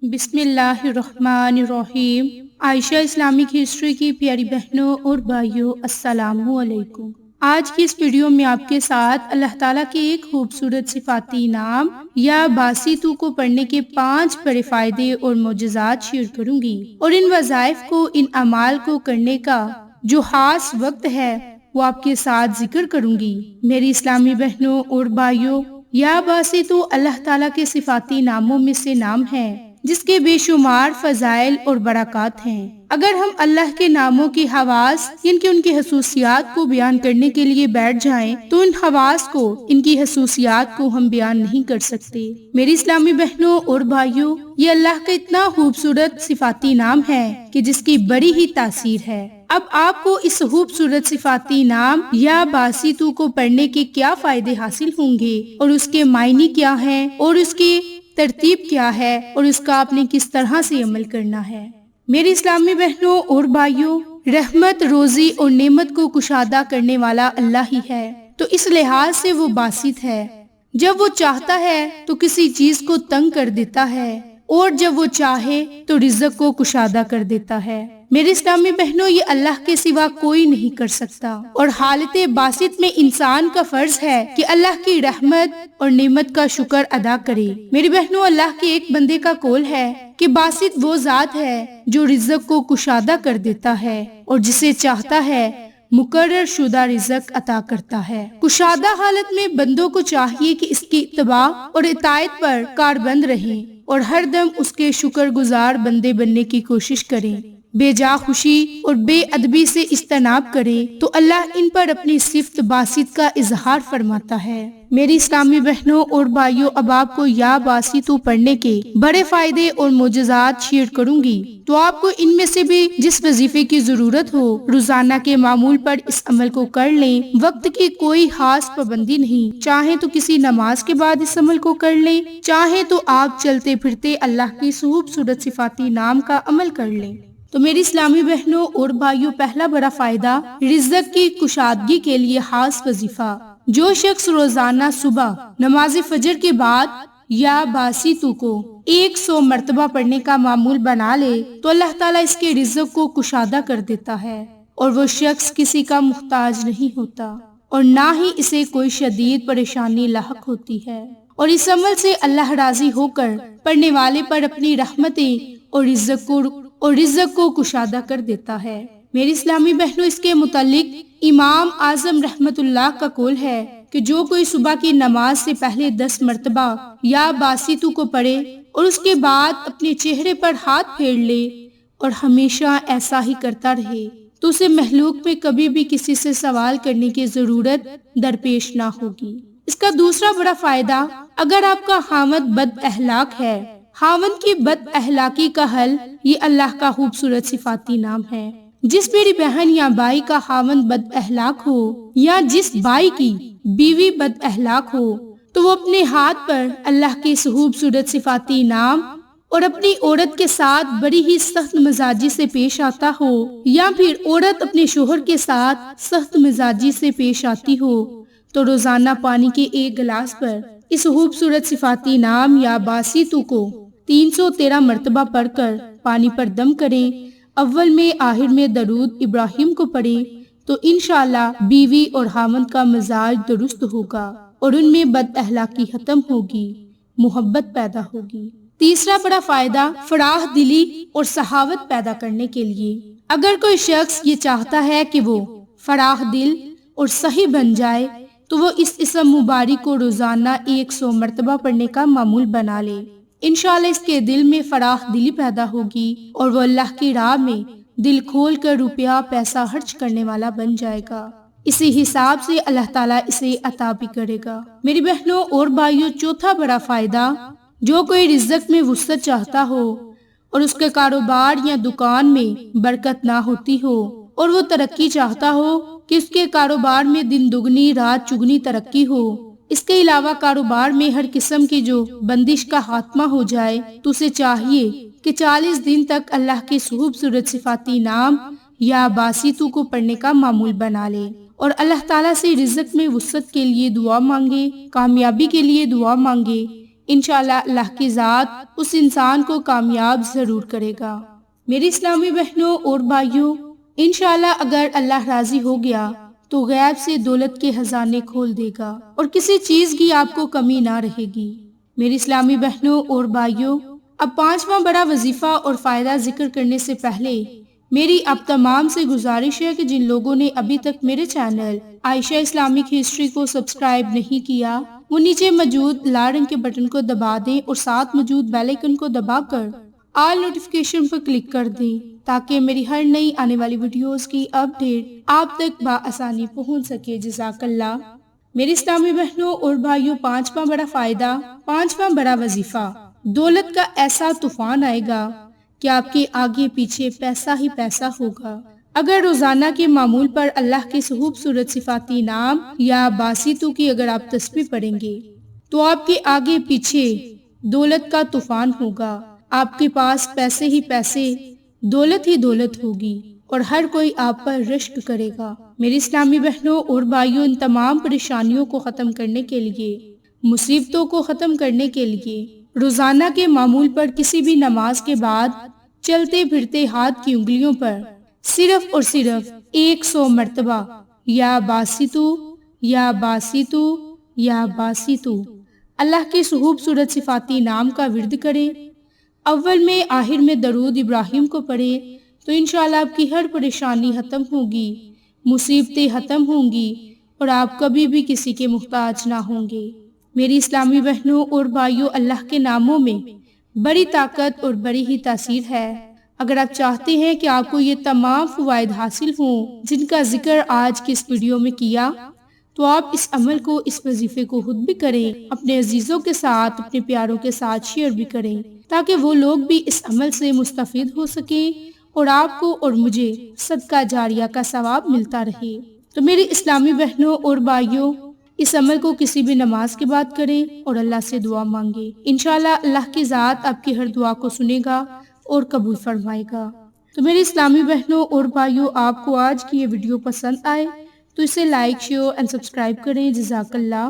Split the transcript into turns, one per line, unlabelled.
بسم اللہ الرحمن الرحیم۔ عائشہ اسلامک ہسٹری کی پیاری بہنوں اور بھائیوں، السلام علیکم۔ آج کی اس ویڈیو میں آپ کے ساتھ اللہ تعالیٰ کے ایک خوبصورت صفاتی نام یا باسطو کو پڑھنے کے 5 بڑے فائدے اور معجزات شیئر کروں گی، اور ان وظائف کو، ان اعمال کو کرنے کا جو خاص وقت ہے وہ آپ کے ساتھ ذکر کروں گی۔ میری اسلامی بہنوں اور بھائیوں، یا باسطو اللہ تعالیٰ کے صفاتی ناموں میں سے نام ہے جس کے بے شمار فضائل اور برکات ہیں۔ اگر ہم اللہ کے ناموں کی خواص یعنی ان کی خصوصیات کو بیان کرنے کے لیے بیٹھ جائیں تو ان خواص کو، ان کی خصوصیات کو ہم بیان نہیں کر سکتے۔ میری اسلامی بہنوں اور بھائیوں، یہ اللہ کا اتنا خوبصورت صفاتی نام ہے کہ جس کی بڑی ہی تاثیر ہے۔ اب آپ کو اس خوبصورت صفاتی نام یا باسطو کو پڑھنے کے کیا فائدے حاصل ہوں گے، اور اس کے معنی کیا ہیں، اور اس کی ترتیب کیا ہے، اور اس کا آپ نے کس طرح سے عمل کرنا ہے۔ میری اسلامی بہنوں اور بھائیوں، رحمت، روزی اور نعمت کو کشادہ کرنے والا اللہ ہی ہے، تو اس لحاظ سے وہ باسط ہے۔ جب وہ چاہتا ہے تو کسی چیز کو تنگ کر دیتا ہے، اور جب وہ چاہے تو رزق کو کشادہ کر دیتا ہے۔ میرے اسلامی بہنوں، یہ اللہ کے سوا کوئی نہیں کر سکتا، اور حالت باسط میں انسان کا فرض ہے کہ اللہ کی رحمت اور نعمت کا شکر ادا کرے۔ میری بہنوں، اللہ کے ایک بندے کا قول ہے کہ باسط وہ ذات ہے جو رزق کو کشادہ کر دیتا ہے اور جسے چاہتا ہے مقرر شدہ رزق عطا کرتا ہے۔ کشادہ حالت میں بندوں کو چاہیے کہ اس کی اتباع اور اطاعت پر کاربند رہیں اور ہر دم اس کے شکر گزار بندے بننے کی کوشش کریں، بے جا خوشی اور بے ادبی سے اجتناب کریں، تو اللہ ان پر اپنی صفت باسط کا اظہار فرماتا ہے۔ میری اسلامی بہنوں اور بھائیوں، اب آپ کو یا باسطو پڑھنے کے بڑے فائدے اور معجزات شیئر کروں گی، تو آپ کو ان میں سے بھی جس وظیفے کی ضرورت ہو روزانہ کے معمول پر اس عمل کو کر لیں۔ وقت کی کوئی خاص پابندی نہیں، چاہیں تو کسی نماز کے بعد اس عمل کو کر لیں، چاہیں تو آپ چلتے پھرتے اللہ کی خوبصورت صفاتی نام کا عمل کر لیں۔ تو میری اسلامی بہنوں اور بھائیوں، پہلا بڑا فائدہ، رزق کی کشادگی کے لیے خاص وظیفہ۔ جو شخص روزانہ صبح نماز فجر کے بعد یا باسطو کو 100 مرتبہ پڑھنے کا معمول بنا لے تو اللہ تعالیٰ اس کے رزق کو کشادہ کر دیتا ہے، اور وہ شخص کسی کا محتاج نہیں ہوتا، اور نہ ہی اسے کوئی شدید پریشانی لاحق ہوتی ہے، اور اس عمل سے اللہ راضی ہو کر پڑھنے والے پر اپنی رحمتیں اور رزق کو کشادہ کر دیتا ہے۔ میری اسلامی بہنوں، اس کے متعلق امام اعظم رحمت اللہ کا قول ہے کہ جو کوئی صبح کی نماز سے پہلے 10 مرتبہ یا باسطو کو پڑھے اور اس کے بعد اپنے چہرے پر ہاتھ پھیر لے اور ہمیشہ ایسا ہی کرتا رہے تو اسے مخلوق میں کبھی بھی کسی سے سوال کرنے کی ضرورت درپیش نہ ہوگی۔ اس کا دوسرا بڑا فائدہ، اگر آپ کا خاوند بد اخلاق ہے، خاوند کی بد اخلاقی کا حل یہ اللہ کا خوبصورت صفاتی نام ہے۔ جس میری بہن یا بھائی کا خاوند بد اخلاق ہو، یا جس بھائی کی بیوی بد اخلاق ہو، تو وہ اپنے ہاتھ پر اللہ کے خوبصورت صفاتی نام اور اپنی عورت کے ساتھ بڑی ہی سخت مزاجی سے پیش آتا ہو، یا پھر عورت اپنے شوہر کے ساتھ سخت مزاجی سے پیش آتی ہو، تو روزانہ پانی کے 1 گلاس پر اس خوبصورت صفاتی نام یا باسطو کو 313 مرتبہ پڑھ کر پانی پر دم کریں، اول میں آخر میں درود ابراہیم کو پڑھیں، تو انشاءاللہ بیوی اور خاوند کا مزاج درست ہوگا اور ان میں بد اخلاقی ختم ہوگی، محبت پیدا ہوگی۔ تیسرا بڑا فائدہ، فراخ دلی اور سخاوت پیدا کرنے کے لیے۔ اگر کوئی شخص یہ چاہتا ہے کہ وہ فراخ دل اور سخی بن جائے تو وہ اس اسم مبارک کو روزانہ 100 مرتبہ پڑھنے کا معمول بنا لے، انشاءاللہ اس کے دل میں فراخ دلی پیدا ہوگی اور وہ اللہ کی راہ میں دل کھول کر روپیہ پیسہ خرچ کرنے والا بن جائے گا۔ اسی حساب سے اللہ تعالیٰ اسے عطا بھی کرے گا۔ میری بہنوں اور بھائیوں، چوتھا بڑا فائدہ، جو کوئی رزق میں وسعت چاہتا ہو اور اس کے کاروبار یا دکان میں برکت نہ ہوتی ہو، اور وہ ترقی چاہتا ہو کہ اس کے کاروبار میں دن دگنی رات چگنی ترقی ہو، اس کے علاوہ کاروبار میں ہر قسم کی جو بندش کا خاتمہ ہو جائے، تو اسے چاہیے کہ 40 دن تک اللہ کے خوبصورت صفاتی نام یا باسطو کو پڑھنے کا معمول بنا لے اور اللہ تعالیٰ سے رزق میں وسعت کے لیے دعا مانگے، کامیابی کے لیے دعا مانگے، انشاءاللہ اللہ کی ذات اس انسان کو کامیاب ضرور کرے گا۔ میری اسلامی بہنوں اور بھائیوں، انشاءاللہ اگر اللہ راضی ہو گیا تو غیب سے دولت کے خزانے کھول دے گا اور کسی چیز کی آپ کو کمی نہ رہے گی۔ میری اسلامی بہنوں اور بھائیوں، اب 5واں بڑا وظیفہ اور فائدہ ذکر کرنے سے پہلے میری اب تمام سے گزارش ہے کہ جن لوگوں نے ابھی تک میرے چینل عائشہ اسلامک ہسٹری کو سبسکرائب نہیں کیا، وہ نیچے موجود لال رنگ کے بٹن کو دبا دیں اور ساتھ موجود بیل آئیکن کو دبا کر آل نوٹیفیکیشن پر کلک کر دیں تاکہ میری ہر نئی آنے والی ویڈیوز کی اپڈیٹ آپ تک بآسانی پہنچ سکے۔ جزاک اللہ۔ میری اسلامی بہنوں اور بھائیوں، 5واں بڑا فائدہ، 5واں بڑا وظیفہ، دولت کا ایسا طوفان آئے گا کہ آپ کے آگے پیچھے پیسہ ہی پیسہ ہوگا۔ اگر روزانہ کے معمول پر اللہ کے خوبصورت صفاتی نام یا باسطو کی اگر آپ تسبیح پڑھیں گے تو آپ کے آگے پیچھے دولت کا طوفان ہوگا، آپ کے پاس پیسے ہی پیسے، دولت ہی دولت ہوگی اور ہر کوئی آپ پر رشک کرے گا۔ میری اسلامی بہنوں اور بھائیوں، ان تمام پریشانیوں کو ختم کرنے کے لیے، مصیبتوں کو ختم کرنے کے لیے روزانہ کے معمول پر کسی بھی نماز کے بعد چلتے پھرتے ہاتھ کی انگلیوں پر صرف اور صرف 100 مرتبہ یا باسطو یا باسطو یا باسطو اللہ کی خوبصورت صفاتی نام کا ورد کریں۔ اول میں آخر میں درود ابراہیم کو پڑھیں تو انشاءاللہ آپ کی ہر پریشانی ختم ہوگی، مصیبتیں ختم ہوں گی اور آپ کبھی بھی کسی کے محتاج نہ ہوں گے۔ میری اسلامی بہنوں اور بھائیوں، اللہ کے ناموں میں بڑی طاقت اور بڑی ہی تاثیر ہے۔ اگر آپ چاہتے ہیں کہ آپ کو یہ تمام فوائد حاصل ہوں جن کا ذکر آج کی اس ویڈیو میں کیا، تو آپ اس عمل کو، اس وظیفے کو خود بھی کریں، اپنے عزیزوں کے ساتھ، اپنے پیاروں کے ساتھ شیئر بھی کریں تاکہ وہ لوگ بھی اس عمل سے مستفید ہو سکیں اور آپ کو اور مجھے صدقہ جاریہ کا ثواب ملتا رہے۔ تو میری اسلامی بہنوں اور بھائیوں، اس عمل کو کسی بھی نماز کے بعد کریں اور اللہ سے دعا مانگیں۔ انشاءاللہ اللہ کی ذات آپ کی ہر دعا کو سنے گا اور قبول فرمائے گا۔ تو میری اسلامی بہنوں اور بھائیوں، آپ کو آج کی یہ ویڈیو پسند آئے تو اسے لائک، شیئر اور سبسکرائب کریں۔ جزاک اللہ۔